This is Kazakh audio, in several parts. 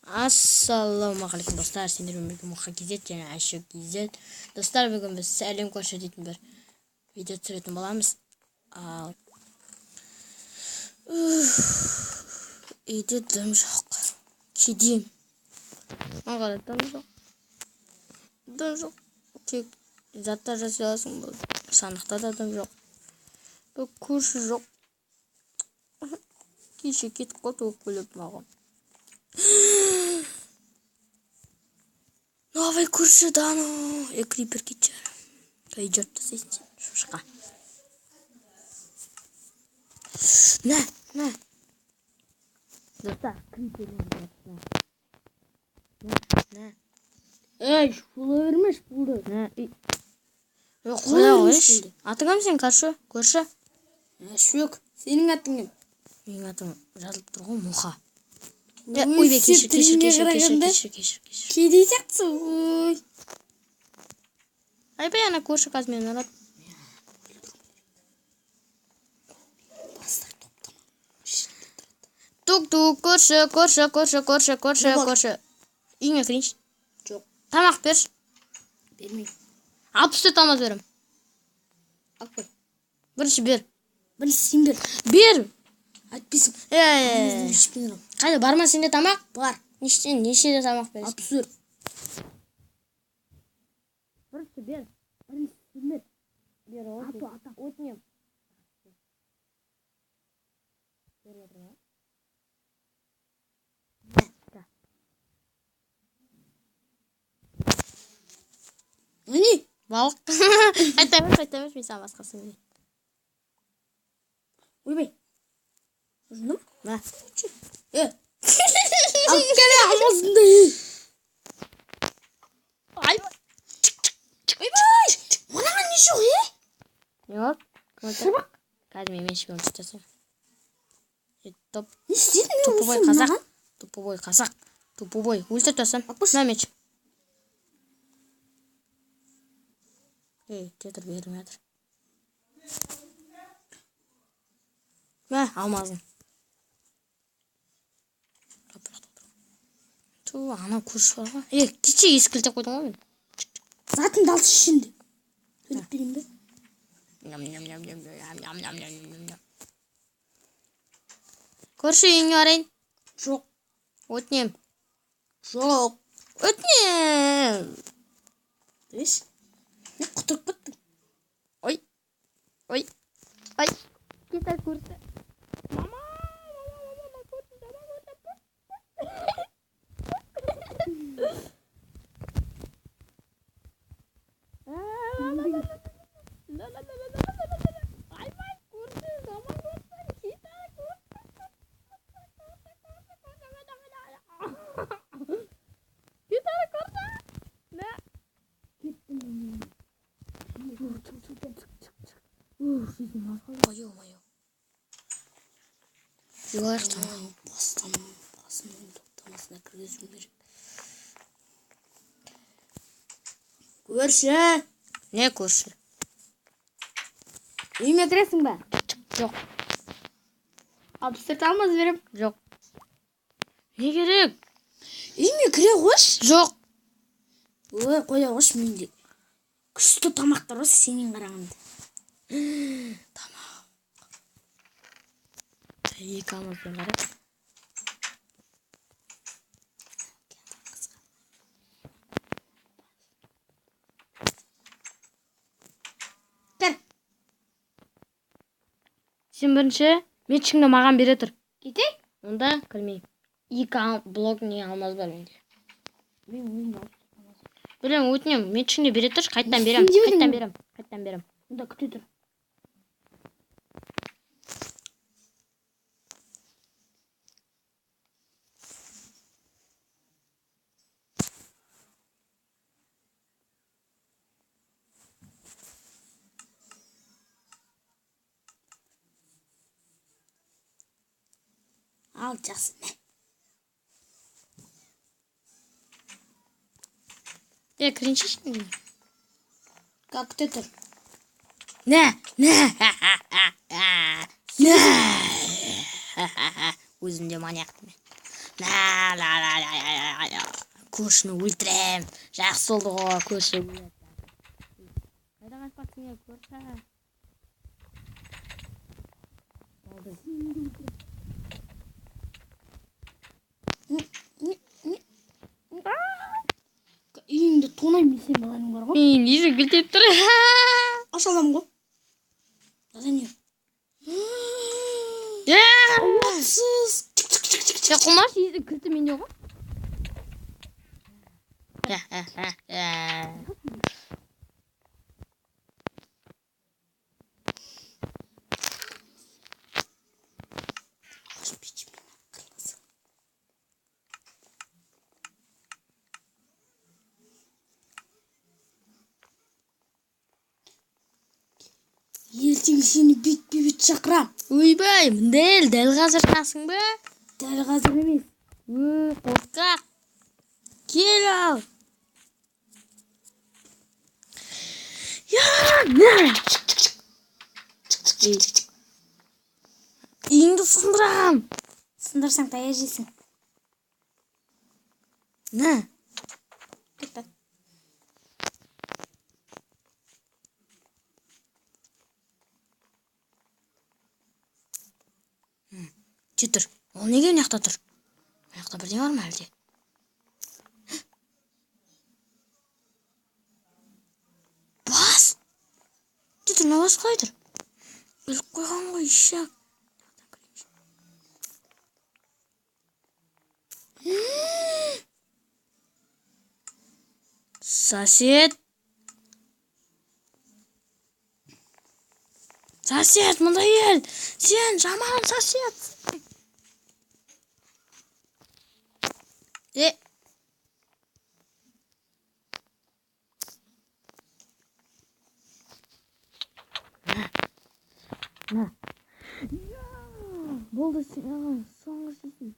Ассалаумағалейкум достар, сендермен бірге Мұха Кизет және Айша Кизет. Достар, бүгін біз әлем көрші дейтін бір видео түсіретін боламыз. Ал үйде дым жоқ. Кеден. Маған дым жоқ. Дым жоқ. Тек заттар жасай аласың. Санықта да дым жоқ. Көрші жоқ. Кеше кетіп қалды өкіліп маған. Новый курсы дано. Крипер кетчер. Идет то сесть. Шушка. На. Достар, крипер. На. Эй, шула вермеш булды. На. Yok, koymuş. Atın kım sen көрші? Yok. Senin atın kım? Менің атым жазылып тұр ғой, Мұха. Ойбай, кешір. Кедей сияқтысың, ой. Айбай, ана көрші қазір мені ұрады. Тук-тук, көрші. Үйіңе кірейінші? Жоқ. Тамақ берші. Бермеймін. 64 алмаз берем. Алып қой. Бірінші бер. Бірінші сен бер. Бер. Айтпайсың. Қайда бар ма сенде тамақ? Бар. Нешеде тамақ бересің? 64. Бірінші бер. Бірінші сен бер. Бер, өтінем. Не? Балық. Қайтамыз, мен саған басқасын берейін. Ойбай. Жындым? На. Алып келе алмасында. Айбай. Ойбай. Мынаған не жоқ, Не болды? Шабақ. Қазір мен шпион ұстасам. Топ. Не істедің мен Тупой осы қазақ. мынаған? Тупой қазақ. Тупой. Өлтіртасам. Ақбас. На меч. Кетір берім жатыр. Мә, алмазын. Ту, ана көрші бар ғой. Кеше ескілтеп қойдың ғой мен. Затын далсы ішінде. Төліп берейін бе? Көрші үйіңе барайын. Жоқ. Өтінем. Жоқ. Өтінем. Деш? Не құтырып кеттің? Ой. Кета көрші. Мама, көрші. Ой-ой-ой. Юлайық тамақ. Басының топтамасына кіргізу керек. Көрші. Не көрші? Үйіме кіресің ба? Жоқ. 64 алмаз берем. Жоқ. Не керек? Үйіме кіре қош. Жоқ. Ой, қоя қош менде. Күшті тамақтар осы сенен қарағанда. Тамақ. Екі алмазбен қарап. Кір. Сен бірінші мечіңді маған бере тұр. Кетей? Онда кірмеймін. Екі блок не алмаз бар менде. Мен ойымда Білем, өтінем, мечіңді бере тұр, қайттан Не берем. істейін деп Қайттан берем. Онда күте тұр. Ал жақсы. Кірінші ішінде. Как күте тұр. Өзімде манияқпын мен. Көршіні өлтірем. Жақсы болды ғой, көрші. Қайда қашпақсың, көрші? үйіңді тонаймын сен баланың бар ғой. Мен езі кілтеп тұр. Аша аламын ғой. Задание. Сыз. Құмаш езі кілті менде ғой. Ертең сені бет шақырам. Ойбай, дәл қазір шақсың ба? Дәл қазір емес. Қорқақ. Кел ал. Үйіңді сындырам. Сындырсаң таяқ жейсің. На. Кетті. Тұр. Ол неге мына тұр? Мына бірдеңе бар ма әлде? Бас. Тұр, мына бас қалай тұр? Өліп қойған ғой, шақ. Сосед. Сосед, мұнда ел. Сен жаман сосед. Болды сен, соңғы сесін.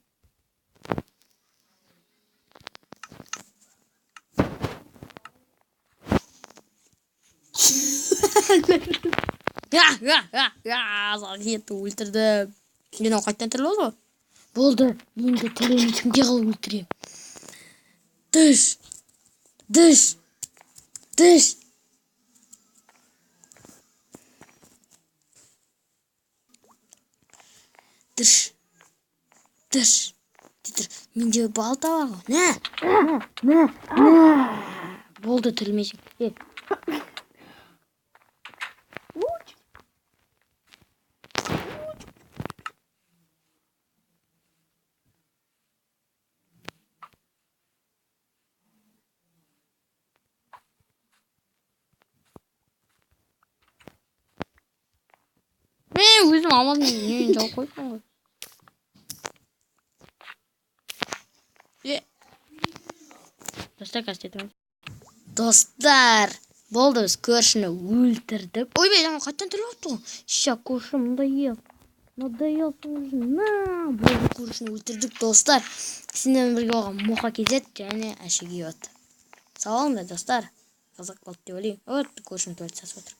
Соседті өлтірдім. Сен қайттан тірілі олды? Болды, енді тірілін кімге қалып өлтірем. Дыш. Менде балта бар ғой. На. Болды, тірілмейсің. Мен өзім алмадым, мен жауып қойсам ғой. Достар, болды, біз көршіні өлтірдік. Ойбай, жаңа қайттан тіріліп отты ғой. Ша, көрші, надоел көрші. Болды, көршіні өлтірдік, достар. Сенден бірге оған Моқа кезет және Әшеге от. Сау болыңдар, достар. Қызық болды деп ойлаймын. Көршіні төрт сасып отыр.